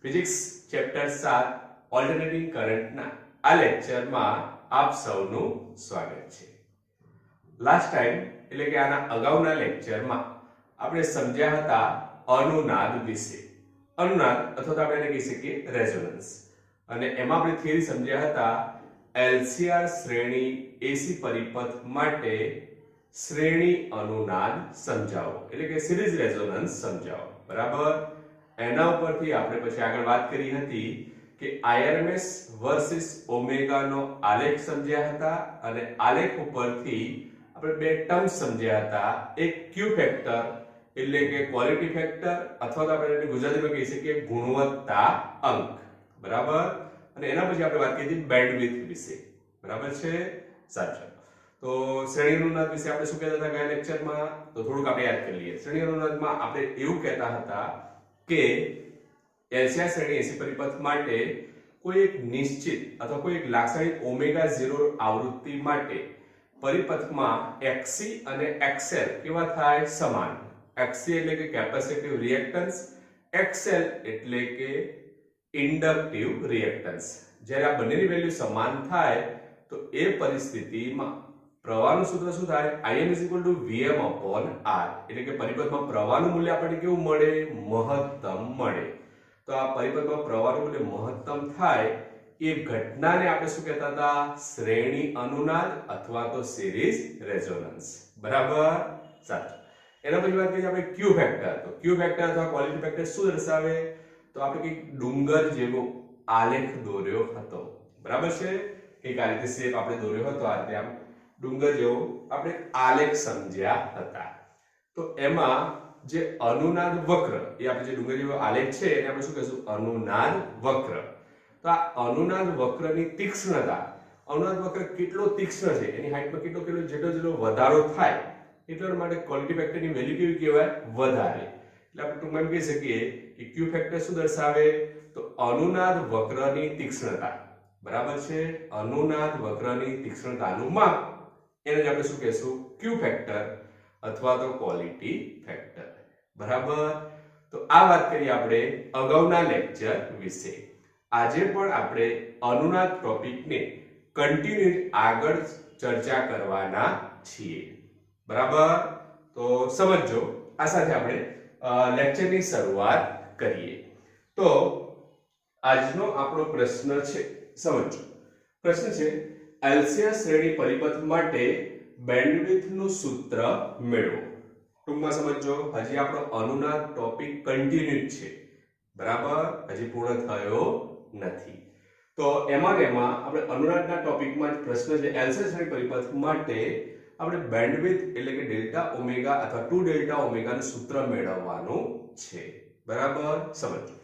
Physics chapter 7 alternating કરંટના આ લેક્ચરમાં આપ સૌનું સ્વાગત છે. લાસ્ટ ટાઈમ એટલે કે આના અગાઉના લેક્ચરમાં આપણે સમજ્યા હતા અનુનાદ વિશે. અનુનાદ અથવા તો આપણે એને કહી શકીએ રેઝોનન્સ, અને એમાં આપણે થિયરી સમજ્યા હતા એલસીઆર શ્રેણી એસી પરિપથ માટે શ્રેણી અનુનાદ સમજાવો, એટલે કે સિરીઝ રેઝોનન્સ સમજાવો. બરાબર. એના ઉપરથી આપણે પછી આગળ વાત કરી હતી કે આઈઆરએમએસ વર્સિસ ઓમેગા નો આલેખ સમજ્યા હતા, અને આલેખ ઉપરથી આપણે બે ટર્મ્સ સમજ્યા હતા. એક ક્યુ ફેક્ટર એટલે કે ક્વોલિટી ફેક્ટર, અથવા તો આપણે એને ગુજરાતીમાં કહી શકીએ ગુણવત્તા અંક. બરાબર. અને એના પછી આપણે વાત કરી હતી બેન્ડવિડ્થ વિશે. બરાબર છે? સાચું. તો શ્રેણી અનુનાદ વિશે આપણે શું કહેતા હતા ગયા લેક્ચરમાં? તો થોડુંક આપણે યાદ કરી લઈએ. શ્રેણી અનુનાદમાં આપણે એવું કહેતા હતા કે એલસીઆર શ્રેણી એસી પરિપથ માટે કોઈ એક નિશ્ચિત અથવા કોઈ એક લાક્ષણિક ઓમેગા 0 આવૃત્તિ માટે પરિપથમાં XC અને XL કેવા થાય? સમાન. XC એટલે કે કેપેસિટિવ રિએક્ટન્સ, XL એટલે કે ઇન્ડક્ટિવ રિએક્ટન્સ. જ્યારે આ બંનેની વેલ્યુ સમાન થાય તો એ પરિસ્થિતિમાં પ્રવાહનું સૂત્ર શું થાય? Im Vm/R. એટલે કે પરિપથમાં પ્રવાહનું મૂલ્ય આપણને કેવું મળે? મહત્તમ મળે. તો આ પરિપથમાં પ્રવાહનું મૂલ્ય મહત્તમ થાય એ ઘટનાને આપણે શું કહેતા હતા? શ્રેણી અનુનાદ અથવા તો સિરીઝ રેઝોનન્સ. બરાબર? સાચું. એના પછી વાત કરીએ આપણે ક્યુ ફેક્ટર. તો ક્યુ ફેક્ટર અથવા ક્વોલિટી ફેક્ટર શું દર્શાવે? તો આપણે કંઈક ડુંગર જેવો આલેખ દોર્યો હતો. બરાબર છે? કંઈક આ રીતે શેપ આપણે દોર્યો હતો, આ રીતે આમ ડુંગર જેવો આપણે આલેખ સમજ્યા હતા. તો એમાં જે અનુનાદ વક્ર, એ આપણે જે ડુંગર જેવો આલેખ છે એને આપણે શું કહીશું? અનુનાદ વક્ર. તો આ અનુનાદ વક્રની તીક્ષ્ણતા, અનુનાદ વક્ર કેટલો તીક્ષ્ણ છે, એની હાઈટમાં જેટલો વધારો થાય એટલા માટે ક્વોલિટી ફેક્ટરની વેલ્યુ કેવી કહેવાય? વધારે. એટલે આપણે ટૂંકમાં એમ કહી શકીએ કે ક્યુ ફેક્ટર શું દર્શાવે? તો અનુનાદ વક્રની તીક્ષ્ણતા. બરાબર છે? અનુનાદ વક્રની તીક્ષ્ણતાનું માપ, એને જ આપણે શું કહેશું? ક્યુ ફેક્ટર અથવા તો ક્વોલિટી ફેક્ટર. બરાબર. તો આ વાત કરીએ આપણે અગાઉના લેક્ચર વિશે. આજે પણ આપણે અનુનાદ ટોપિકને કન્ટિન્યુ આગળ ચર્ચા કરવાના છીએ. બરાબર. તો સમજો. આ સાથે આપણે લેક્ચરની શરૂઆત કરીએ. તો આજનો આપણો પ્રશ્ન છે, સમજો. પ્રશ્ન છે એલસીઆર શ્રેણી પરિપથ માટે બેન્ડવિડ્થનું સૂત્ર મેળવો. ટૂંકમાં સમજો. હજી આપણો અનુનાદ ટોપિક કન્ટિન્યુ છે. બરાબર. હજી પૂર્ણ થયો નથી. તો એમાં આપણે અનુનાદના ટોપિકમાં જ પ્રશ્ન છે એલસીઆર શ્રેણી પરિપથ માટે આપણે બેન્ડવિડ્થ એટલે કે ડેલ્ટા ઓમેગા અથવા 2 ડેલ્ટા ઓમેગાનું સૂત્ર મેળવવાનું છે. બરાબર. સમજો.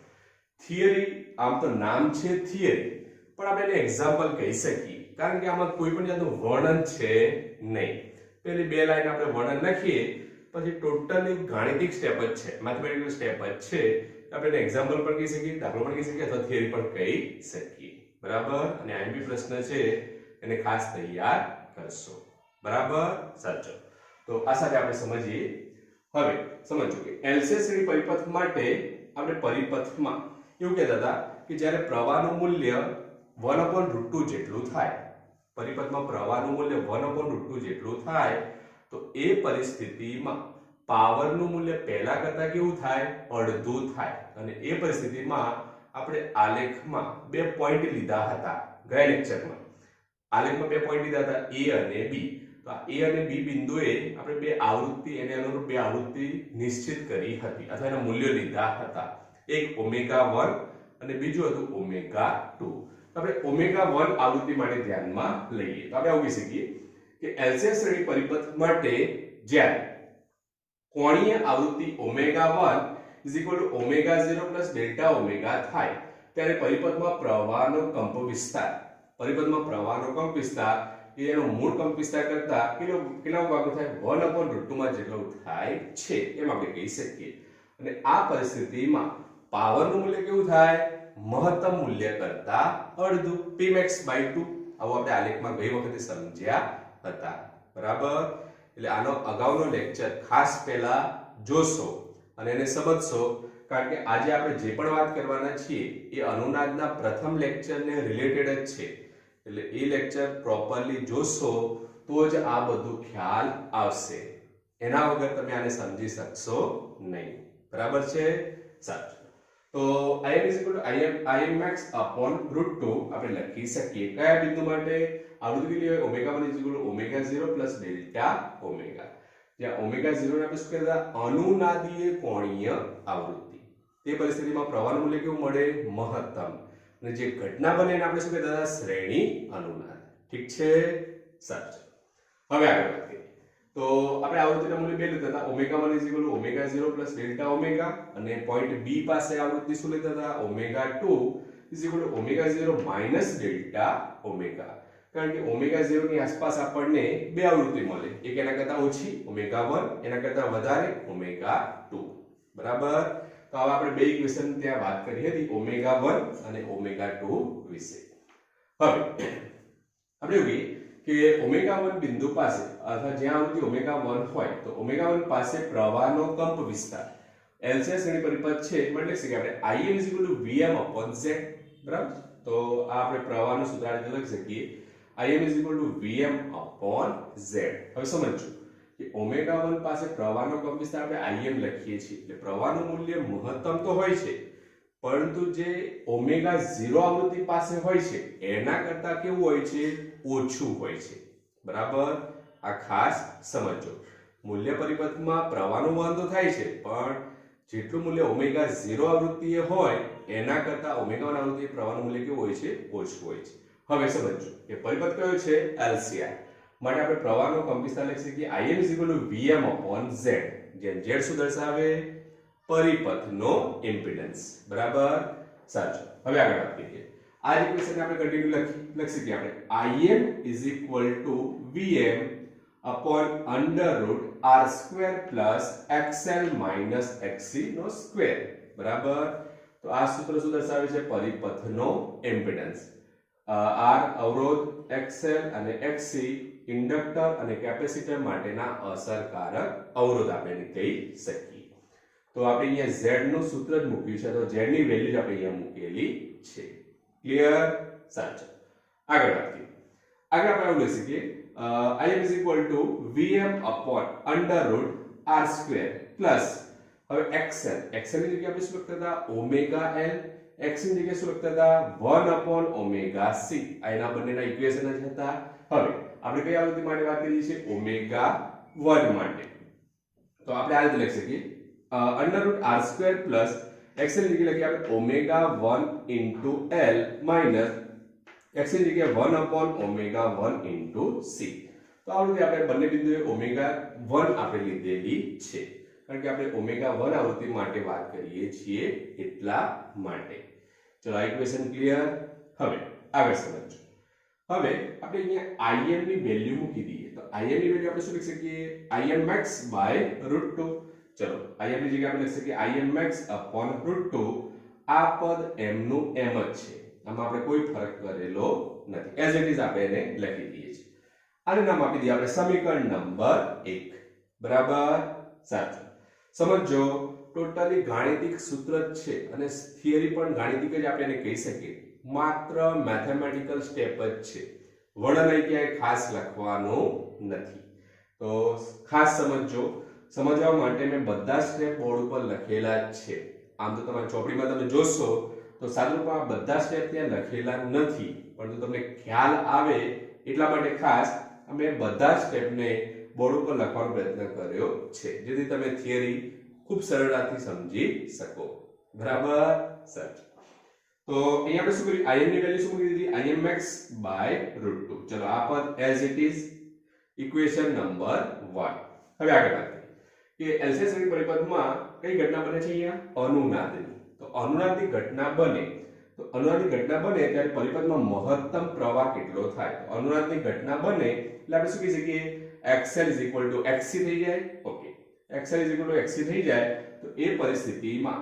થિયરી, આમ તો નામ છે થિયરી, પણ આપણે એને એક્ઝામ્પલ કહી શકીએ, કારણ કે આમાં કોઈ પણ જાતનું વર્ણન છે નહીં. પેલી બે લાઈન આપણે વર્ણન લખીએ પછી ટોટલી ગાણિતિક સ્ટેપ જ છે, મેથમેટિકલ સ્ટેપ જ છે. આપણે એને એક્ઝામ્પલ પણ કહી શકીએ, દાખલો પણ કહી શકીએ, અથવા થિયરી પણ કહી શકીએ. બરાબર. અને આઈએમપી પ્રશ્ન છે એને ખાસ તૈયાર કરશો. બરાબર. સાચો. તો આ સાથે આપણે સમજીએ. હવે સમજો કે એલસીઆર શ્રેણી પરિપથ માટે આપણે પરિપથમાં એવું કહેતા હતા કે જ્યારે પ્રવાહનું મૂલ્ય 1/√2 જેટલું થાય, પરિપથમાં પ્રવાહનું મૂલ્ય 1/√2 જેટલું થાય તો એ પરિસ્થિતિમાં પાવરનું મૂલ્ય પહેલા કરતા કેવું થાય? અડધું થાય. અને એ પરિસ્થિતિમાં આપણે આલેખમાં બે પોઈન્ટ લીધા હતા ગયા લેક્ચરમાં. આલેખમાં બે પોઈન્ટ લીધા હતા, A અને B. તો આ A અને B બિંદુએ આપણે બે આવૃત્તિ, એને અનુરૂપ બે આવૃત્તિ નિશ્ચિત કરી હતી અથવા એના મૂલ્યો લીધા હતા. એક ઓમેગા 1 અને બીજું હતું ઓમેગા 2. તો આપણે ઓમેગા 1 આવૃત્તિ માટે ધ્યાનમાં લઈએ. તો આપણે આવું કહી શકીએ કે એલસીઆર શ્રેણી પરિપથ માટે જ્યારે કોણીય આવૃત્તિ ઓમેગા 1 ઓમેગા 0 ડેલ્ટા ઓમેગા થાય ત્યારે પરિપથમાં પ્રવાહનો કંપ વિસ્તાર એનો મૂળ કંપ વિસ્તાર કરતા કેટલા ભાગનો થાય? 1/√2 માં જેટલો થાય છે, એમ આપણે કહી શકીએ. અને આ પરિસ્થિતિમાં પાવરનું મૂલ્ય કેવું થાય? મહત્તમ મૂલ્ય કરતા અડધું, Pmax/2. આવું આપણે આલેખમાં ગઈ વખતે સમજ્યા હતા. બરાબર. એટલે આનો અગાઉનો લેક્ચર ખાસ પહેલા જોશો અને એને સમજશો, કારણ કે આજે આપણે જે પણ વાત કરવાના છીએ એ અનુનાદના પ્રથમ લેક્ચરને રિલેટેડ જ છે, એટલે એ લેક્ચર પ્રોપરલી જોશો તો જ આ બધું ખ્યાલ આવશે, એના વગર તમે આને સમજી શકશો નહીં, બરાબર છે? સાચું. તો im max upon √2 આપણે લખી શકીએ કયા બિંદુ માટે? આવૃત્તિ કેટલી હોય? ω1 = ω0 ડેલ્ટા ઓમેગા, જ્યાં ω0 ને આપણે શું કહેતા? અનુનાદીય કોણીય આવૃત્તિ. તે પરિસ્થિતિમાં પ્રવાહનું મૂલ્ય કેવું મળે? મહત્તમ. અને જે ઘટના બને એને આપણે શું કહેતા હતા? શ્રેણી અનુનાદ. ઠીક છે? સાચું. હવે આગળ વાત કરીએ તો આપણે આવૃત્તિના મૂલ્ય બે લેતા હતા, ω1 = ω0 ડેલ્ટા ઓમેગા, અને પોઈન્ટ બી પાસે આવૃત્તિ શું લેતા હતા? ω2 = ω0 ડેલ્ટા ઓમેગા. કારણ કે ω0 ની આસપાસ આપણને બે આવૃત્તિ મળે, એક એના કરતા ઓછી ω1, એના કરતા વધારે ω2, બરાબર? તો હવે આપણે બે ઇક્વેશન ત્યાં વાત કરી હતી ω1 અને ω2 વિશે. હવે આપણે એવું કહીએ કે ω1 બિંદુ પાસે અથવા જ્યાં આવૃત્તિ ω1 હોય તો ω1 પાસે પ્રવાહનો કંપ વિસ્તાર LCS શ્રેણી પરિપથ છે, એટલે કે આપણે Im = Vm/Z, બરાબર? તો આ આપણે પ્રવાહનું સૂત્ર લખી શકીએ Im = Vm/Z. હવે સમજો કે ω1 પાસે પ્રવાહનો કંપ વિસ્તાર આપણે Im લખીએ છીએ, એટલે પ્રવાહનું મૂલ્ય મહત્તમ તો હોય છે, પરંતુ જે ω0 આવૃત્તિ પાસે હોય છે એના કરતા કેવું હોય છે? ઓછું હોય છે, બરાબર? આ ખાસ સમજો. મૂલ્ય પરિપથમાં પ્રવાહનું વહન તો થાય છે, પણ જેટલું મૂલ્ય ω0 આવૃત્તિએ હોય એના કરતા ω1 આવૃત્તિએ પ્રવાહનું મૂલ્ય કેવું હોય છે? ઓછું હોય છે. હવે સમજો કે પરિપથ કયો છે? LCR. માટે આપણે પ્રવાહનો કંપવિસ્તાર લખી શકીએ Im = Vm/Z, જ્યાં Z શું દર્શાવે? પરિપથનો ઇમ્પિડન્સ, બરાબર? સાચું. હવે આગળ વાત કરીએ. આ ઇક્વેશન આપણે કન્ટિન્યુ લખી શકીએ આપણે Im = Vm/√r² + XL - XC², બરાબર? તો આ સૂત્ર શું દર્શાવે છે? પરિપથનો ઇમ્પિડન્સ. R અવરોધ, XL અને XC ઇન્ડક્ટર અને કેપેસિટર માટેના અસરકારક અવરોધ આપણે કહી શકીએ. તો આપણે અહીંયા Z નું સૂત્ર જ મૂક્યું છે, તો Z ની વેલ્યુ જ આપણે અહીંયા મૂકેલી છે. ક્લિયર? સાચું. આગળ વાત કરીએ. આગળ આપણે એવું લખી શકીએ Im = Vm/√r² હવે XL ની જગ્યાએ આપણે શું લખતા હતા? ωL. x ની જગ્યાએ શું લખતા હતા? 1/ωc. આ એના બંનેના ઇક્વેશન જ હતા. હવે આપણે કઈ આવૃત્તિ માટે વાત કરીએ છીએ? ω1 માટે. તો આપણે આ રીતે લખી શકીએ √r² x ની જગ્યાએ લખીએ આપણે ω1 × L - x ની જગ્યાએ 1/ω1 × c. તો આ રીતે આપણે બંને બિંદુએ ω1 આપણે લીધેલી છે, કારણ કે આપણે ω1 આવૃત્તિ માટે વાત કરીએ છીએ એટલા માટે. ચલો આ ઇક્વેશન ક્લિયર? હવે આગળ સમજો. હવે આપણે અહીંયા Im ની વેલ્યુ મૂકી દઈએ, તો Im ની વેલ્યુ આપણે શું લખી શકીએ? Im max /√2. ચલો Im ની જગ્યાએ આપણે લખી શકીએ Im max /√2. આ પદ m નું m જ છે, આમાં આપણે કોઈ ફરક કરેલો નથી, એઝ ઇટ ઇઝ આપણે એને લખી દઈએ છીએ. આને નામ આપી દઈએ આપણે સમીકરણ નંબર 1, બરાબર? સાચું. સમજો ટોટલી ગાણિતિક સૂત્ર જ છે અને થિયરી પણ ગાણિતિક જ આપણે એને કહી શકીએ, માત્ર મેથેમેટિકલ સ્ટેપ જ છે, વર્ણન ક્યાંય ખાસ લખવાનું નથી. તો ખાસ સમજો, સમજવા માટે મેં બધા સ્ટેપ બોર્ડ ઉપર લખેલા જ છે. આમ તો તમારી ચોપડીમાં તમે જોશો તો સાદુરૂપમાં બધા સ્ટેપ ત્યાં લખેલા નથી, પરંતુ તમને ખ્યાલ આવે એટલા માટે ખાસ અમે બધા સ્ટેપને બોર્ડ ઉપર લખવાનો પ્રયત્ન કર્યો છે, જેથી તમે થિયરી ખૂબ સરળતાથી સમજી શકો, બરાબર? સર તો અહીંયા આપણે શું કર્યું? Im ની વેલ્યુ શું મૂકી દીધી? Im max /√2. ચલો આ પદ as it is, equation number 1. હવે આગળ વાત કરીએ કે LCS શ્રેણી પરિપથમાં કઈ ઘટના બને છે? અહીંયા અનુનાદની. તો અનુનાદની ઘટના બને ત્યારે પરિપથમાં મહત્તમ પ્રવાહ કેટલો થાય? તો અનુનાદની ઘટના બને એટલે આપણે શું કહી શકીએ? XL = XC થઈ જાય. ઓકે, XL = XC થઈ જાય તો એ પરિસ્થિતિમાં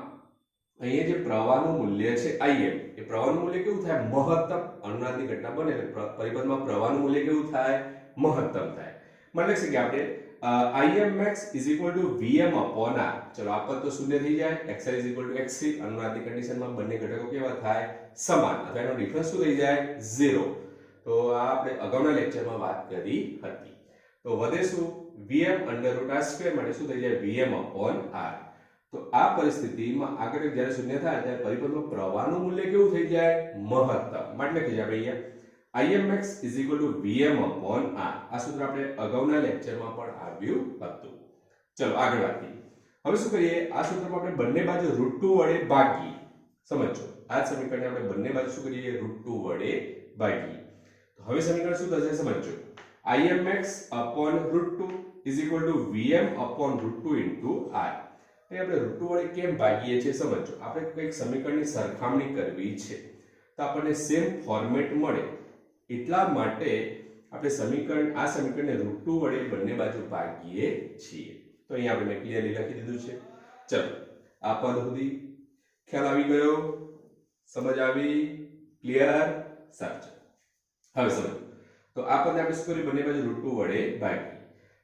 અહીંયા જે પ્રવાહનું મૂલ્ય છે Im, એ પ્રવાહનું મૂલ્ય કેવું થાય? મહત્તમ. અનુનાદની ઘટના બને એટલે પરિપથમાં પ્રવાહનું મૂલ્ય કેવું થાય? મહત્તમ થાય. મતલબ છે કે આપણે Imx is equal to Vm upon R. ચલો આ પદ તો શૂન્ય થઈ જાય, xl is equal to xc. અનુનાદિક કન્ડિશનમાં બંને ઘટકો કેવા થાય? સમાન. અથવા એનો ડિફરન્સ શું થઈ જાય? 0. તો આ આપણે અગાઉના લેક્ચરમાં વાત કરી હતી. તો વધે શું? Vm under root r square માટે શું થઈ જાય? Vm upon R. તો આ પરિસ્થિતિમાં આગળ જ્યારે શૂન્ય થાય ત્યારે પરિપથમાં પ્રવાહનું મૂલ્ય કેવું થઈ જાય? મહત્તમ. માટે લખી જાય આપણે અહીંયા Imx is equal to Vm upon R. આ સૂત્ર આપણે અગાઉના લેક્ચરમાં પણ આવ્યું હતું. ચલો આગળ વધીએ. હવે શું કરીએ? આ સૂત્રમાં આપણે બંને બાજુ √2 વડે ભાગીએ. સમજો. આ સમીકરણને આપણે બંને બાજુ શું કરીએ? √2 વડે ભાગીએ. તો હવે સમીકરણ શું થશે? સમજો. Imx upon √2 is equal to Vm upon √2 into R. એ આપણે √2 વડે કેમ ભાગીએ છીએ? સમજો. આપણે કંઈક સમીકરણની સરખામણી કરવી છે તો આપણને સેમ ફોર્મેટ મળે એટલા માટે આપણે આ સમીકરણને √2 વડે બંને બાજુ ભાગીએ છીએ. તો અહીંયા આપણે ક્લિયરલી લખી દીધું છે. ચલો આ પદ સુધી ખ્યાલ આવી ગયો? સમજ આવી? ક્લિયર? સાચું. હવે સમજો. તો આ પદને આપણે શું કરીએ? બંને બાજુ √2 વડે ભાગીએ.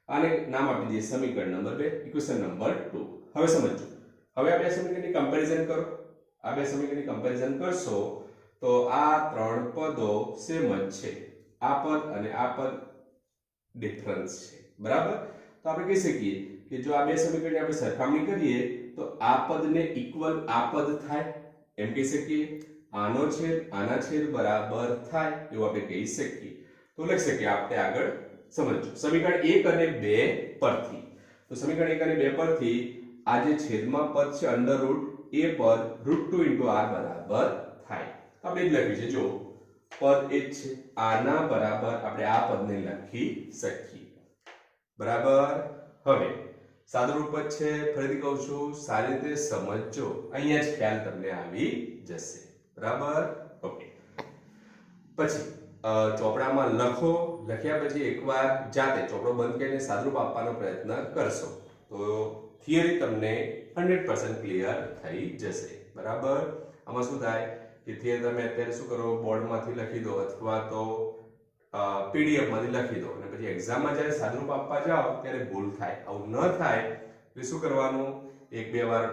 આને નામ આપી દઈએ સમીકરણ નંબર 2, ઇક્વેશન નંબર 2. હવે સમજો. હવે આપણે આ સમીકરણની કમ્પેરિઝન કરો. આ બે સમીકરણની કમ્પેરિઝન કરશો તો આ ત્રણ પદો સેમ જ છે. આ પદ અને આ પદ ડિફરન્સ છે. બરાબર? તો આપણે કહી શકીએ કે જો આ બે સમીકરણની આપણે સરખામણી કરીએ તો આ પદને ઇક્વલ આ પદ થાય એમ કહી શકીએ. આનો છેદ આના છેદ બરાબર થાય એવું આપણે કહી શકીએ. તો લખી શકીએ આપણે આગળ. સમજો. સમીકરણ 1 અને 2 પરથી. તો સમીકરણ 1 અને 2 પરથી આ જે છેદમાં પદ છે અંડર રૂટ એ પદ √2 into r બરાબર થાય. આપણે જ લખ્યું છે. જો પદ એ છે આના બરાબર આપણે આ પદને લખી શકીએ. બરાબર? હવે સાદુરૂપ જ છે. ફરીથી કહું છું, સારી રીતે સમજજો. અહીંયા જ ખ્યાલ તમને આવી જશે. બરાબર? ઓકે. પછી ચોપડામાં લખો. લખ્યા પછી એકવાર જાતે ચોપડો બંધ કરીને સાદુરૂપ આપવાનો પ્રયત્ન કરશો તો થિયરી તમને 100% ક્લિયર થઈ જશે. બરાબર? આમાં શું થાય કે થિયરી તમે અત્યારે શું કરો? બોર્ડમાંથી લખી દો અથવા તો પીડીએફ માંથી લખી દો અને પછી એક્ઝામમાં જ્યારે સાદુરૂપ આપવા જાઓ ત્યારે ભૂલ થાય. આવું ન થાય એટલે શું કરવાનું? 1-2 વાર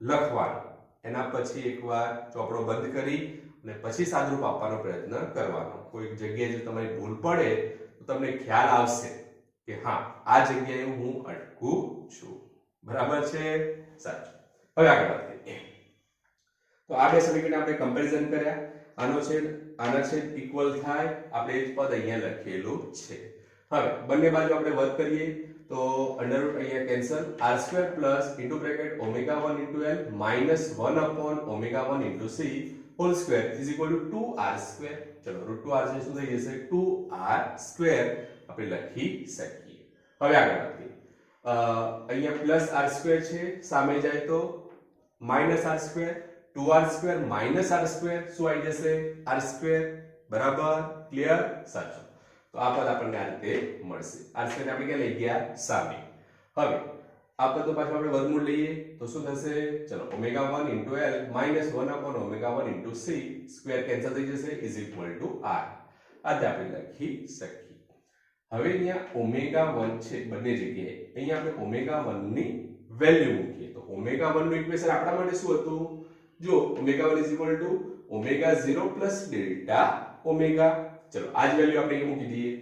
લખવાનું. એના પછી એકવાર ચોપડો બંધ કરી અને પછી સાદુરૂપ આપવાનો પ્રયત્ન કરવાનો. કોઈ જગ્યાએ જો તમારી ભૂલ પડે તો તમને ખ્યાલ આવશે કે હા આ જગ્યાએ હું અટકું છું. બરાબર છે? સાચું. હવે આગળ વધીએ. તો આ બે સમીકરણ આપણે કમ્પેરિઝન કર્યા. આનો છેદ આના છેદ ઇક્વલ થાય. આપણે એ જ પદ અહીંયા લખેલું છે. હવે બંને બાજુ આપણે વર્ક કરીએ તો અંડર રૂટ અહીંયા cancel. r² plus into bracket ω1 into l minus 1 upon ω1 into c whole square is equal to 2r². ચલો √2r છે શું થઈ જશે? 2r² આપણે લખી શકીએ. હવે આગળ વધીએ. અહીંયા પ્લસ r² છે, સામે જાય તો minus r². 2r² minus r² શું આવી જશે? r². બરાબર? ક્લિયર? સાચું. તો આ પદ આપણને આ રીતે મળશે. r² ને આપણે ક્યાં લઈ ગયા? સામે. હવે આ પદ તો પાછું આપણે વર્ગમૂળ લઈએ તો શું થશે? ચલો ω1 into l minus 1 upon ω1 into c square cancel થઈ જશે ઇઝ ઇક્વલ ટુ r. આ આપણે લખી શકીએ. હવે અહીંયા ω1 છે બંને જગ્યાએ. અહીંયા આપણે ω1 ની વેલ્યુ મૂકીએ તો ω1 નું ઇક્વેશન આપણા માટે શું હતું? જો ω1 is equal to ω0 plus delta omega. ચલો આ જ વેલ્યુ આપણે અહીં મૂકી દઈએ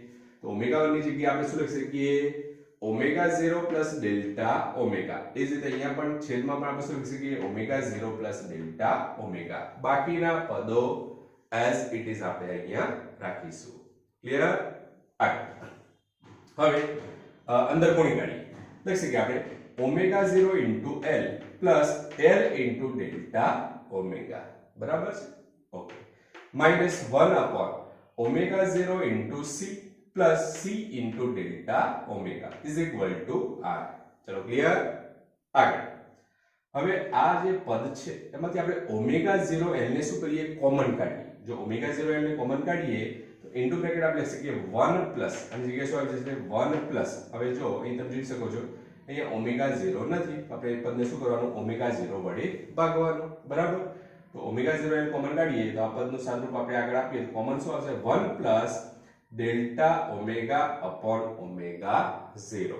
તો ω1 ની જગ્યાએ આપણે શું લખી શકીએ? ω0 પ્લસ ડેલ્ટા ઓમેગા. એ જ રીતે અહીંયા પણ છેદમાં પણ આપણે શું લખી શકીએ? ω0 પ્લસ ડેલ્ટા ઓમેગા. બાકીના પદો એઝ ઇટ ઇઝ આપણે અહીંયા રાખીશું. ક્લિયર? આગળ હવે અંદર કોણી કાઢીએ. લખી શકીએ આપણે ω0 into l plus l into delta omega. બરાબર છે? Okay. Minus 1 upon ω0 into c plus c into delta omega is equal to r. ચલો ક્લિયર? આગળ હવે આ જે પદ છે એમાંથી આપણે ω0l ને શું કરીએ? કોમન કાઢીએ. જો ω0l ને કોમન કાઢીએ તો ઇન્ટુ બ્રેકેટ આપણે લખી શકીએ 1 પ્લસ આની જગ્યાએ શું આવી જશે? 1 પ્લસ. હવે જો અહીં તમે જોઈ શકો છો અહીંયા ω0 નથી. આપણે પદને શું કરવાનું? ω0 વડે ભાગવાનું. બરાબર? તો ω0l કોમન કાઢીએ તો આ પદનું સાદુરૂપ આપણે આગળ આપીએ તો કોમન શું આવશે? 1 પ્લસ ડેલ્ટા ઓમેગા અપોન ω0.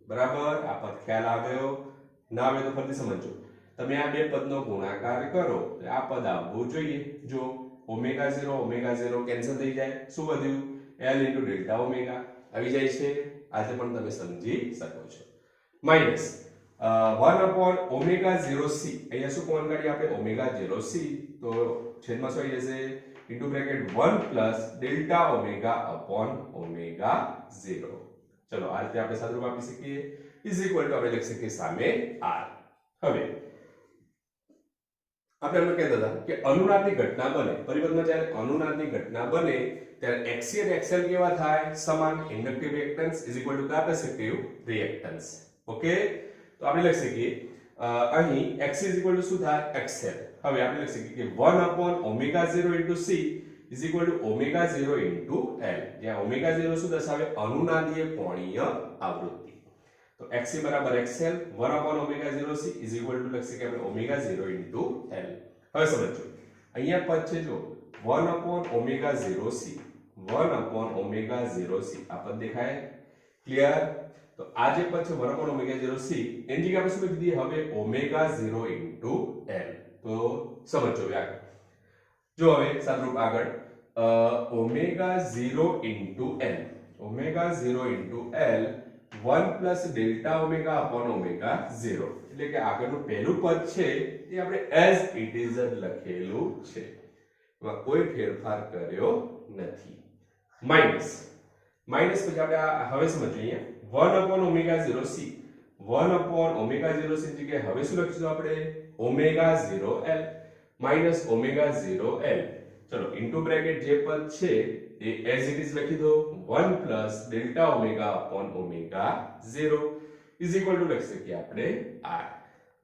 બરાબર, આ પદ ખ્યાલ આવ્યો? ના આવે તો ફરીથી સમજો. તમે આ બે પદનો ગુણાકાર કરો તો આ પદ આવવું જોઈએ. જો ઓમેગા 0 કેન્સલ થઈ જાય, શું વધ્યું? L * ડેલ્ટા ઓમેગા આવી જાય છે. આજે પણ તમે સમજી શકો છો. માઈનસ 1 ઓમેગા 0c, અહીંયા શું કોણ કાઢીએ આપણે? ઓમેગા 0c, તો છેદમાં શું આવી જશે? Into bracket 1 plus delta omega upon omega 0. ચલો આ રીતે આપણે સાદુરૂપ આપી શકીએ. ઇઝ ઇક્વલ ટુ આપણે લખી શકીએ સામે r. હવે આપણે એમ કહેતા હતા કે અનુનાદની ઘટના બને, પરિપથમાં જ્યારે અનુનાદની ઘટના બને ત્યારે XC અને XL કેવા થાય? સમાન. Inductive reactance is equal two capacitive reactance. Okay, તો આપણે લખી શકીએ અહીં XC ઇઝ ઇક્વલ ટુ શું થાય? XL. હવે આપણે લખી શકીએ કે 1 omega 0 c is equal two omega 0 L, જ્યાં ઓમેગા 0 શું દર્શાવે? અનુનાદીય કોણીય આવૃત્તિ. તો XC બરાબર XL, 1 omega 0c is equal two લખી શકીએ આપણે ઓમેગા 0 L. હવે સમજો, અહીંયા પદ છે જો 1 ઓમેગા 0c, 1 ઓમેગા 0c, આ પદ દેખાય? ક્લિયર? તો આ જે પદ છે 1 ઓમેગા 0c એની જગ્યાએ આપણે શું લખી દઈએ હવે? Omega 0 L. તો સમજો આગળ. જો હવે સાદુરૂપ આગળ omega 0 L, omega 0 L 1 plus delta omega upon omega 0, એટલે કે આગળનું પહેલું પદ છે એ આપણે એઝ ઇટ ઇઝ જ લખેલું છે, એમાં કોઈ ફેરફાર કર્યો નથી. માઈનસ પછી આપણે હવે સમજો અહીંયા 1 ઓમેગા 0c, 1 ઓમેગા 0c ની જગ્યાએ હવે શું લખીશું આપણે? Omega 0 L minus omega 0 L. ચલો ઇન્ટુ બ્રેકેટ જે પદ છે એ એઝ ઇટ ઇઝ લખી દો, 1 plus delta omega upon omega 0 is equal two લખી શકીએ આપણે r.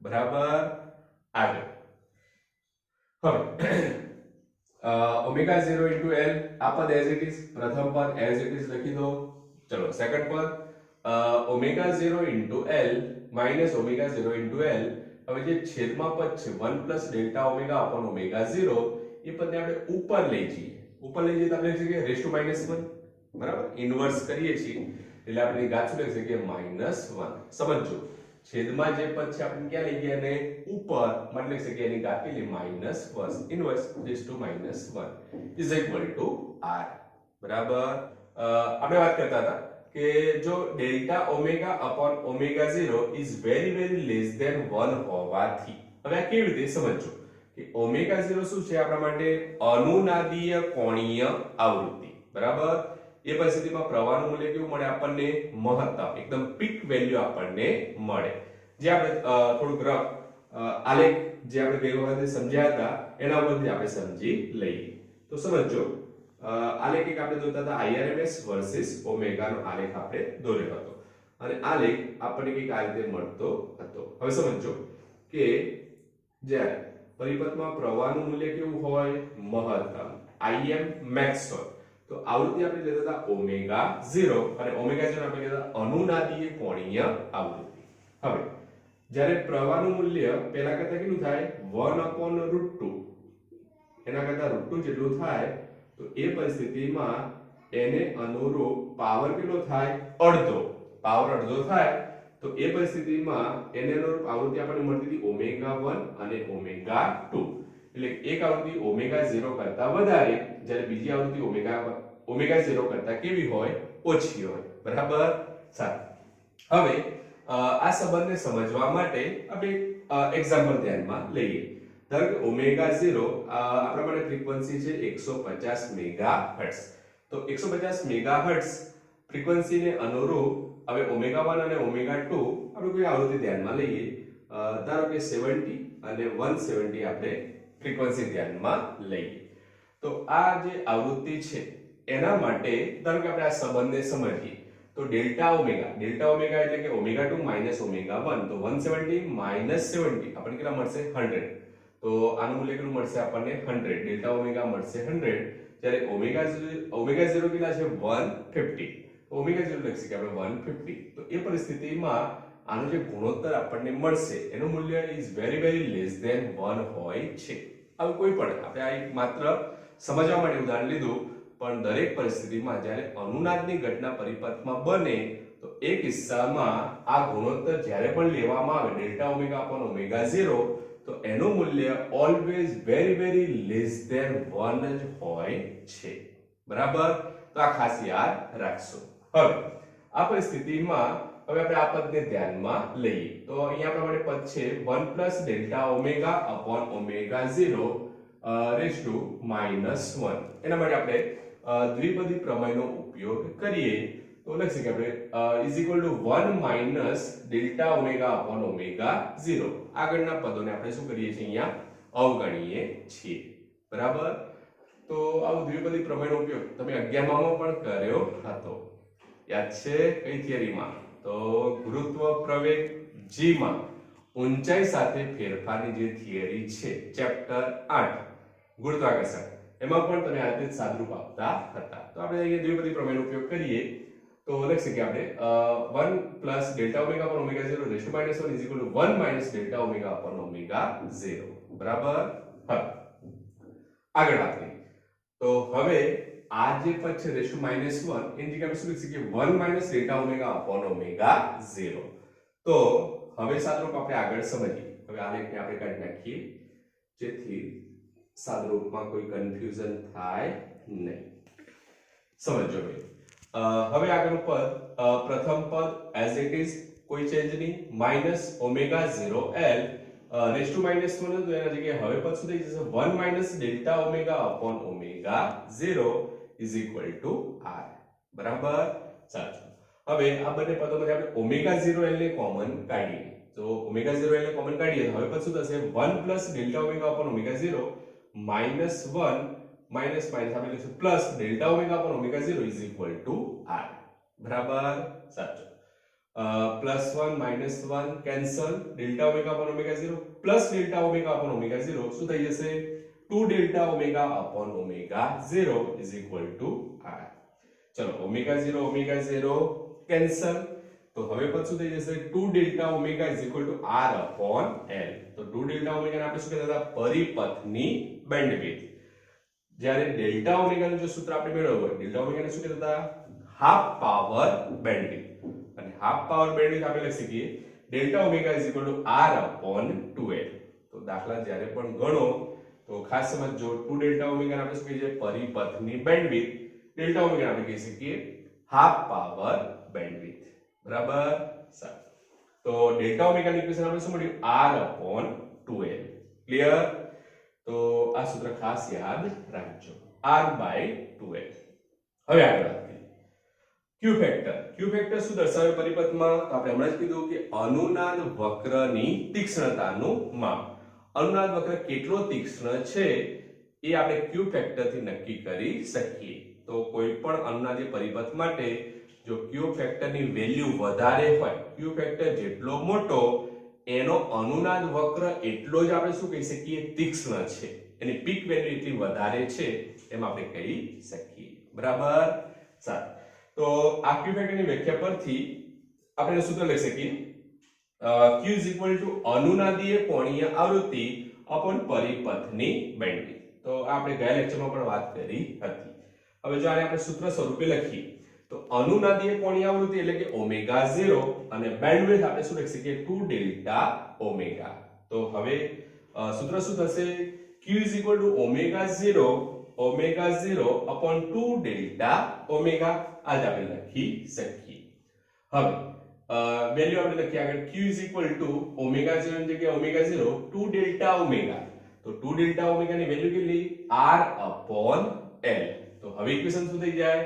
બરાબર, આગળ હવે ઓમેગા 0 L આ પદ એઝ ઇટ ઇઝ, પ્રથમ પદ એઝ ઇટ ઇઝ લખી દો. ચલો સેકન્ડ પદ omega 0 L minus omega 0 L. હવે જે છેદમાં પદ છે 1 plus delta omega upon omega 0, એ પદને આપણે ઉપર લઈ જઈએ. ઉપર લઈ જઈએ તો આપણે લખી શકીએ રેઝ ટુ -1. બરાબર, ઇન્વર્સ કરીએ છીએ એટલે આપણે ઘાત શું લખી શકીએ? -1. સમજો, છેદમાં જે પદ છે આપણે ક્યાં લઈ ગયા? ને ઉપર, એટલે લખી શકીએ એની ઘાત કેટલી? -1. Inverse raise to -1 is equal to r. બરાબર, આપણે વાત કરતા હતા કે જો delta omega upon omega 0 is very less than 1 હોવાથી, હવે આ કેવી રીતે સમજો કે ઓમેગા 0 શું છે આપણા માટે? અનુનાદીય કોણીય આવૃત્તિ. બરાબર, એ પરિસ્થિતિમાં પ્રવાહનું મૂલ્ય કેવું મળે આપણને? મહત્તમ, એકદમ પીક વેલ્યુ આપણને મળે. જે આપણે થોડુંક રફ આલેખ જે આપણે ગઈ વખતે સમજ્યા હતા એના ઉપરથી આપણે સમજી લઈએ. તો સમજો, આલેખ એક આપણે દોરતા હતા IRMS વર્સિસ ઓમેગા નો આલેખ આપણે દોર્યો હતો, અને આલેખ આપણને કંઈક આ રીતે મળતો હતો. હવે સમજો કે જ્યારે પરિપથમાં પ્રવાહનું મૂલ્ય કેવું હોય? મહત્તમ, Im max હોય, તો આવૃત્તિ આપણે લેતા હતા ઓમેગા 0, અને ઓમેગા 0 આપણે લેતા અનુનાદીય કોણીય આવૃત્તિ. હવે જ્યારે પ્રવાહનું મૂલ્ય પહેલા કરતા કેટલું થાય? 1/√2, એના કરતા √2 જેટલું થાય, તો એ પરિસ્થિતિમાં એને અનુરૂપ પાવર કેટલો થાય? અડધો. પાવર અડધો થાય તો એ પરિસ્થિતિમાં એને અનુરૂપ આવૃત્તિ આપણને મળતી હતી ઓમેગા 1 અને ઓમેગા 2. એટલે એક આવૃત્તિ ઓમેગા 0 કરતા વધારે, જ્યારે બીજી આવૃત્તિ ઓમેગા 0 કરતા કેવી હોય? ઓછી હોય. બરાબર, સારું. હવે આ સંબંધને સમજવા માટે આપણે એક્ઝામ્પલ ધ્યાનમાં લઈએ. ધારો કે ઓમેગા 0 આપણા માટે ફ્રીક્વન્સી છે 150 મેગાહર્ટ્ઝ. તો 150 મેગાહર્ટ્ઝ ફ્રીક્વન્સીને અનુરૂપ હવે ઓમેગા 1 અને ઓમેગા 2 આપણે કોઈ આવૃત્તિ ધ્યાનમાં લઈએ. ધારો કે 70 અને 170 આપણે ફ્રીક્વન્સી ધ્યાનમાં લઈએ. તો આ જે આવૃત્તિ છે એના માટે ધારો કે આપણે આ સંબંધને સમજીએ તો ડેલ્ટા ઓમેગા એટલે કે ઓમેગા 2 માઈનસ ઓમેગા 1, તો 170 માઈનસ 70 આપણને કેટલા મળશે? 100. તો આનું મૂલ્ય કેટલું મળશે આપણને? 100. ડેલ્ટા ઓમેગા મળશે 100, જ્યારે ઓમેગા 0 કેટલા છે? 150. ઓમેગા 0 લખી શકીએ આપણે 150. તો એ પરિસ્થિતિમાં આનો જે ગુણોત્તર આપણને મળશે એનું મૂલ્ય ઇઝ વેરી લેસ ધેન 1 હોય છે. હવે કોઈ પણ આપણે આ માત્ર સમજવા માટે ઉદાહરણ લીધું, પણ દરેક પરિસ્થિતિમાં જ્યારે અનુનાદની ઘટના પરિપથમાં બને તો એ કિસ્સામાં આ ગુણોત્તર જ્યારે પણ લેવામાં આવે ડેલ્ટા ઓમેગા અપોન ઓમેગા 0 તો એનું મૂલ્ય ઓલવેઝ વેરી લેસ ધેન 1 જ હોય છે, બરાબર. તો આ ખાસ યાદ રાખશો. હવે આ પરિસ્થિતિમાં હવે આપણે આ પદને ધ્યાનમાં લઈએ તો અહીંયા આપણા માટે પદ છે 1 plus delta omega upon omega 0 raise to -1. એના માટે આપણે દ્વિપદી પ્રમેયનો ઉપયોગ કરીએ તો લખી શકીએ આપણે is equal to 1 minus delta omega upon omega 0. આગળના પદોને આપણે શું કરીએ છીએ અહીંયા અવગણીએ છીએ, બરાબર. તો આવો દ્વિપદી પ્રમેયનો ઉપયોગ તમે 11મા માં પણ કર્યો હતો, યાદ છે? કઈ થિયરીમાં? તો ગુરુત્વ પ્રવેગ g માં ઊંચાઈ સાથે ફેરફારની જે થિયરી છે ચેપ્ટર 8 ગુરુત્વાકર્ષણ, એમાં પણ તમે આ રીતે સાદરૂપ આપતા હતા. તો આપણે અહીંયા દ્વિપદી પ્રમેયનો ઉપયોગ કરીએ તો લખી શકીએ આપણે 1 plus delta omega upon omega 0 raise to -1 is equal to 1 minus delta omega upon omega 0, બરાબર. હવે આગળ વાત કરીએ તો હવે આ જે પદ છે રેઝ ટુ -1 એની જગ્યાએ આપણે શું લખી શકીએ 1 minus delta omega upon omega 0. તો હવે સાદરૂપ આપણે આગળ સમજીએ. હવે આ લેખને આપણે કાઢી નાખીએ જેથી સાદરૂપમાં કોઈ કન્ફ્યુઝન થાય નહીં. સમજો ભાઈ. હવે આગળનું પદ પ્રથમ પદ એઝ ઇટ ઇઝ કોઈ ચેન્જ નહીં minus omega 0l raise to -1 હતું, એના જગ્યાએ હવે પદ શું થઈ જશે 1 minus delta omega upon omega 0 is equal to r, બરાબર. સાચું. હવે આ બંને પદોમાંથી આપણે ઓમેગા 0l ને કોમન કાઢીએ તો ઓમેગા 0l ને કોમન કાઢીએ તો હવે પદ શું થશે 1 plus delta omega upon omega 0 minus 1 minus minus આપણે લખીશું plus delta omega upon omega 0 is equal to r, બરાબર. સાચું. Plus 1 minus 1 cancel, delta omega upon omega 0 plus delta omega upon omega 0 શું થઈ જશે 2 delta omega upon omega 0 is equal to r. ચલો omega 0 cancel, તો હવે પછી શું થઈ જશે 2 delta omega is equal to r upon l. તો 2 ડેલ્ટા ઓમેગા ને આપણે શું કહેતા હતા પરિપથની બેન્ડવિડ્થ. જ્યારે ડેલ્ટા ઓમેગા નું જો સૂત્ર આપણે મેળવવું હોય ડેલ્ટા ઓમેગા ને શું કહેતા હતા હાફ પાવર બેન્ડવિડ્થ, અને હાફ પાવર બેન્ડવિડ્થ આપણે લખી શકીએ delta omega is equal to r upon 2l. તો દાખલા જ્યારે પણ ગણો તો ખાસ સમજો 2 ડેલ્ટા ઓમેગા ને આપણે શું કહીએ પરિપથની બેન્ડવિડ્થ, ડેલ્ટા ઓમેગા આપણે કહી શકીએ હાફ પાવર બેન્ડવિડ્થ, બરાબર. સારું. તો ડેલ્ટા ઓમેગા ની ઇક્વેશન આપણે શું મળ્યું r અપોન 2l. ક્લિયર? તો આ સૂત્ર ખાસ યાદ રાખજો r બાય 2l. હવે આગળ વાત કરીએ ક્યુ ફેક્ટર. ક્યુ ફેક્ટર શું દર્શાવે પરિપથમાં? તો આપણે હમણાં જ કીધું કે અનુનાદ વક્રની તીક્ષ્ણતાનું માપ. અનુનાદ વક્ર કેટલો તીક્ષ્ણ છે એ આપણે ક્યુ ફેક્ટર થી નક્કી કરી શકીએ. તો કોઈ પણ અનુનાદી પરિપથ માટે જો ક્યુ ફેક્ટરની વેલ્યુ વધારે હોય, ક્યુ ફેક્ટર જેટલો મોટો એનો અનુનાદ વક્ર એટલો જ આપણે શું કહી શકીએ તીક્ષ્ણ છે, એની પીક વેલ્યુ એટલી વધારે છે એમ આપણે કહી શકીએ, બરાબર. સારું. તો આ ક્યુ ફેક્ટરની વ્યાખ્યા પરથી આપણે સૂત્ર લખી શકીએ q ઇઝ ઇક્વલ ટુ અનુનાદીય કોણીય આવૃત્તિ અપોન પરિપથની બેન્ડવિડ્થ. તો આપણે ગયા લેક્ચરમાં પણ વાત કરી હતી. હવે જો આને આપણે સૂત્ર સ્વરૂપે લખીએ તો અનુનાદીય કોણીય આવૃત્તિ એટલે કે ઓમેગા 0 અને બેન્ડવિડ્થ આપણે શું લખી શકીએ 2 ડેલ્ટા ઓમેગા. તો હવે સૂત્ર શું થશે q is equal two omega 0 upon 2 delta omega. આજ આપણે લખી શકીએ. હવે વેલ્યુ આપણે લખીએ આગળ q is equal two omega 0 ની જગ્યાએ ઓમેગા 0 2 ડેલ્ટા ઓમેગા. તો 2 ડેલ્ટા ઓમેગા ની વેલ્યુ કેટલી r અપોન l. તો હવે ઇક્વેશન શું થઈ જાય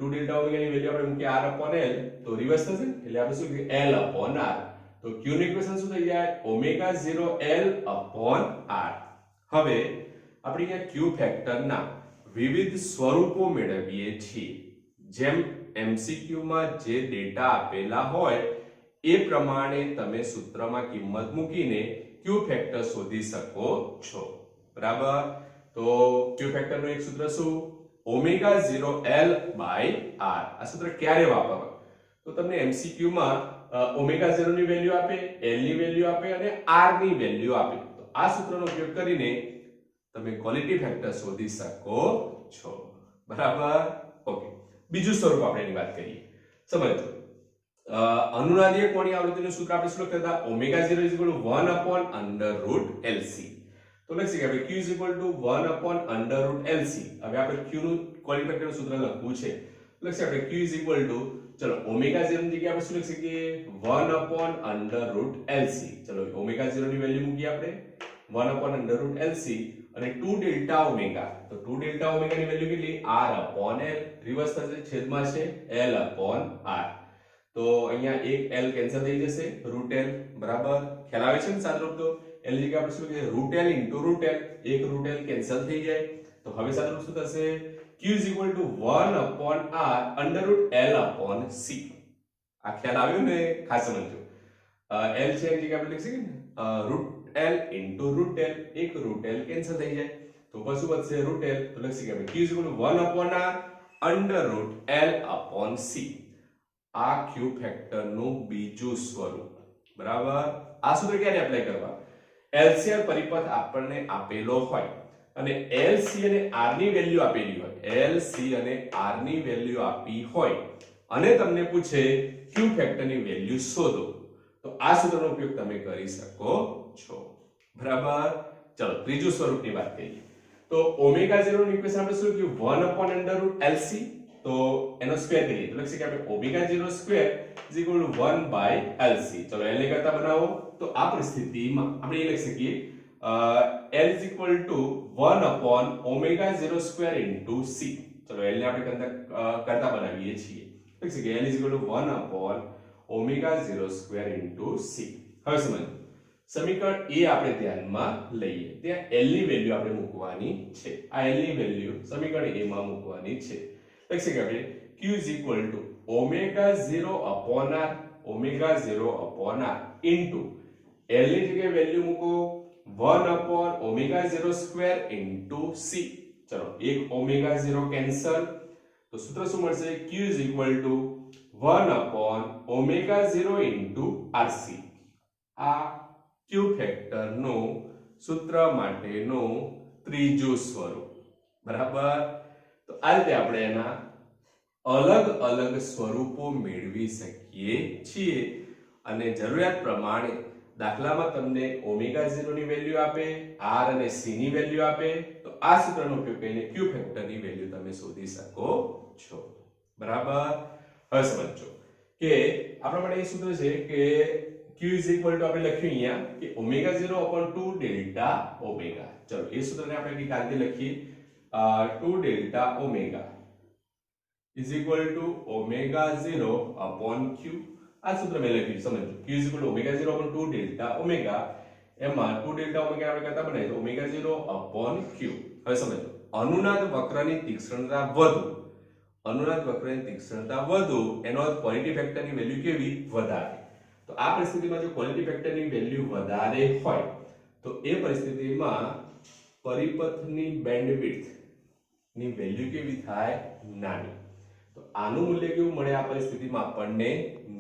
2 ડેલ્ટા ઓમેગા ની વેલ્યુ આપણે મૂકીએ r અપોન l તો રિવર્સ થશે એટલે આપણે શું લખીએ l અપોન r. તો q ની ઇક્વેશન શું થઈ જાય ઓમેગા 0 l અપોન r. હવે આપણે અહીંયા q ફેક્ટરના વિવિધ સ્વરૂપો મેળવીએ છીએ. જેમ MCQ માં જે ડેટા આપેલા હોય એ પ્રમાણે તમે સૂત્રમાં કિંમત મૂકીને q ફેક્ટર શોધી શકો છો, બરાબર. તો q ફેક્ટરનું એક સૂત્ર શું ઓમેગા 0 l બાય r. આ સૂત્ર ક્યારે વાપરવું? તો તમને MCQ માં ઓમેગા 0 ની વેલ્યુ આપે, l ની વેલ્યુ આપે અને r ની વેલ્યુ આપે. તો આ સૂત્રનો ઉપયોગ કરીને તમે ક્વોલિટી ફેક્ટર શોધી શકો છો, બરાબર. ઓકે, બીજું સ્વરૂપ આપણે એની વાત કરીએ. સમજો અનુનાદીય કોણીય આવૃત્તિનું સૂત્ર આપણે શું લખતા હતા? Omega 0 is equal to 1 upon under route LC. તો લખી શકીએ આપણે q is equal to 1 upon under route LC. હવે આપણે q નું ક્વોલિટી ફેક્ટરનું સૂત્ર લખવું છે. લખી શકીએ આપણે q ઇઝ ઇક્વલ ટુ, ચલો ઓમેગા 0 ની જગ્યાએ આપણે શું લખી શકીએ? 1 અપોન અંડર રૂટ LC. ચલો ઓમેગા 0 ની વેલ્યુ મૂકીએ આપણે 1 અપોન અંડર રૂટ LC અને 2 ડેલ્ટા ઓમેગા. તો 2 ડેલ્ટા ઓમેગા ની વેલ્યુ કેટલી? r upon l. રિવર્સ થશે, છેદમાં છે l અપોન r. તો અહીંયા એક l કેન્સલ થઈ જશે, રૂટ l. બરાબર, ખ્યાલ આવે છે ને સાદુરૂપ? તો l ની જગ્યાએ આપણે શું લખીએ? Root l into root l. એક રૂટ l કેન્સલ થઈ જાય. તો હવે સાદુરૂપ શું થશે? q is equal to 1 upon r under root l upon c. આ ખ્યાલ આવ્યો ને? ખાસ સમજો. l છે એની જગ્યાએ આપણે લખી શકીએ ને root l into root l. એક રૂટ l કેન્સલ થઈ જાય તો પછી વધશે રૂટ l. તો લખી શકીએ આપણે q is equal to 1 upon r under root l upon c. આ q ફેક્ટર નું બીજું સ્વરૂપ. બરાબર, આ સૂત્ર ક્યારે એપ્લાય કરવા? LCR પરિપથ આપણને આપેલો હોય અને LC અને R ની વેલ્યુ આપેલી હોય, LC અને R ની વેલ્યુ આપી હોય અને તમને પૂછે q ફેક્ટર ની વેલ્યુ શોધો, તો આ સૂત્રનો ઉપયોગ તમે કરી શકો છો. બરાબર, ચલો ત્રીજું સ્વરૂપની વાત કરીએ. તો ઓમેગા 0 ની ઇક્વેશન આપણે શું લખ્યું? 1 upon under root LC. તો એનો સ્ક્વેર કરીએ તો લખી શકીએ આપણે omega 0 square is equal to 1 by LC. ચલો L ને કરતા બનાવો તો આ પરિસ્થિતિમાં આપણે એ લખી શકીએ L is equal to 1 upon omega 0 square into C. ચલો L ને આપણે કરતા બનાવીએ છીએ. લખી શકીએ L is equal to 1 upon omega 0 square into C. હવે સમજો, સમીકરણ A આપણે ધ્યાનમાં લઈએ. ત્યાં L ની વેલ્યુ આપણે મૂકવાની છે. આ L ની વેલ્યુ સમીકરણ A માં મૂકવાની છે. લખી શકીએ આપણે q is equal to omega 0 upon r, omega 0 upon r into L ની જગ્યાએ વેલ્યુ મૂકો 1 upon omega 0 square into c. ચલો એક omega 0 કેન્સલ તો સૂત્ર શું મળશે? q is equal to 1 upon omega 0 into rc. આ q ફેક્ટર નું સૂત્ર માટેનું ત્રીજું સ્વરૂપ. બરાબર, તો આ રીતે આપણે એના અલગ અલગ સ્વરૂપો મેળવી શકીએ છીએ અને જરૂરિયાત પ્રમાણે દાખલામાં તમને ઓમેગા 0 ની વેલ્યુ આપે, r અને c ની વેલ્યુ આપે તો આ સૂત્રનો ઉપયોગ કરીને q ફેક્ટર ની વેલ્યુ તમે શોધી શકો છો. બરાબર, હવે સમજો કે આપણા માટે એ સૂત્ર છે કે q is equal to આપણે લખ્યું અહીંયા કે ઓમેગા 0 upon 2 ડેલ્ટા ઓમેગા. ચલો એ સૂત્રને આપણે કઈ રીતે લખીએ? 2 delta omega is equal to omega 0 upon q. આ સૂત્ર મેં લખ્યું, સમજો q is equal to omega 0 upon 2 delta omega. એમાં 2 ડેલ્ટા ઓમેગા આપણે કરતા બનાવીએ તો omega 0 upon q. હવે સમજો, અનુનાદ વક્રની તીક્ષ્ણતા વધુ, અનુનાદ વક્રની તીક્ષ્ણતા વધુ એનો અર્થ ક્વોલિટી ફેક્ટરની વેલ્યુ કેવી? વધારે. તો આ પરિસ્થિતિમાં જો ક્વોલિટી ફેક્ટરની વેલ્યુ વધારે હોય તો એ પરિસ્થિતિમાં પરિપથની બેન્ડવિડ્થ ની વેલ્યુ કેવી થાય? નાની. તો આનું મૂલ્ય કેવું મળે આ પરિસ્થિતિમાં આપણને?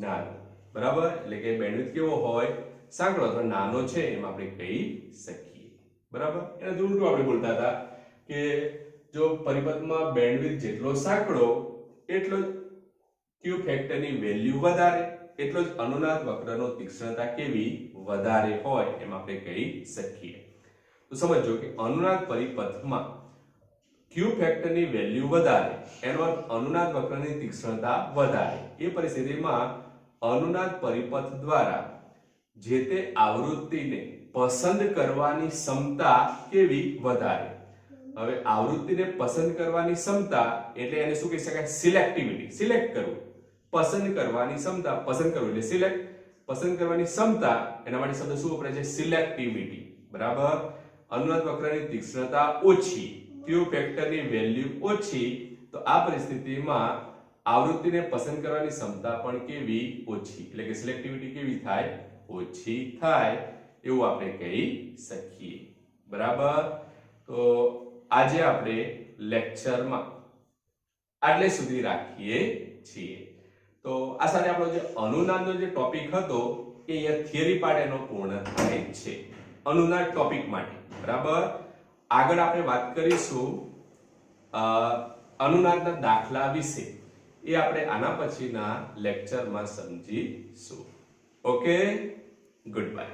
નાનું. બરાબર, એટલે કે બેન્ડવિડ્થ કેવો હોય? સાંકડો અથવા નાનો છે એમ આપણે કહી શકીએ. બરાબર, એના ઉલટું આપણે બોલતા હતા કે જો પરિપથમાં બેન્ડવિડ્થ જેટલો સાંકડો એટલો જ q ફેક્ટરની વેલ્યુ વધારે, એટલો જ અનુનાદ વક્રનો તીક્ષ્ણતા કેવી? વધારે હોય એમ આપણે કહી શકીએ. તો સમજો કે અનુનાદ પરિપથમાં q ફેક્ટરની વેલ્યુ વધારે એનો અર્થ અનુનાદ વક્રની તીક્ષ્ણતા વધારે. એ પરિસ્થિતિમાં અનુનાદ પરિપથ દ્વારા જે તે આવૃત્તિને પસંદ કરવાની ક્ષમતા કેવી? વધારે. હવે આવૃત્તિને પસંદ કરવાની ક્ષમતા એટલે એને શું કહી શકાય? સિલેક્ટિવિટી. સિલેક્ટ કરવું, પસંદ કરવાની ક્ષમતા. પસંદ કરવું એટલે સિલેક્ટ, પસંદ કરવાની ક્ષમતા, એના માટે શબ્દ શું વપરાય છે? સિલેક્ટિવિટી. બરાબર, અનુનાદ વક્રની તીક્ષ્ણતા ઓછી, q ફેક્ટરની વેલ્યુ ઓછી, તો આ પરિસ્થિતિમાં આવૃત્તિને પસંદ કરવાની ક્ષમતા પણ કેવી? ઓછી. એટલે કે સિલેક્ટિવિટી કેવી થાય? ઓછી થાય એવું આપણે કહી શકીએ. બરાબર, તો આજે આપણે લેક્ચરમાં આટલે સુધી રાખીએ છીએ. તો આ સાથે આપણો જે અનુનાદનો જે ટોપિક હતો એ અહીંયા થિયરી પાર્ટ એનો પૂર્ણ થાય છે અનુનાદ ટોપિક માટે. બરાબર, આગળ આપણે વાત કરીશું અનુનાદના દાખલા વિશે એ આપણે આના પછીના લેક્ચરમાં સમજીશું. Okay, good bye.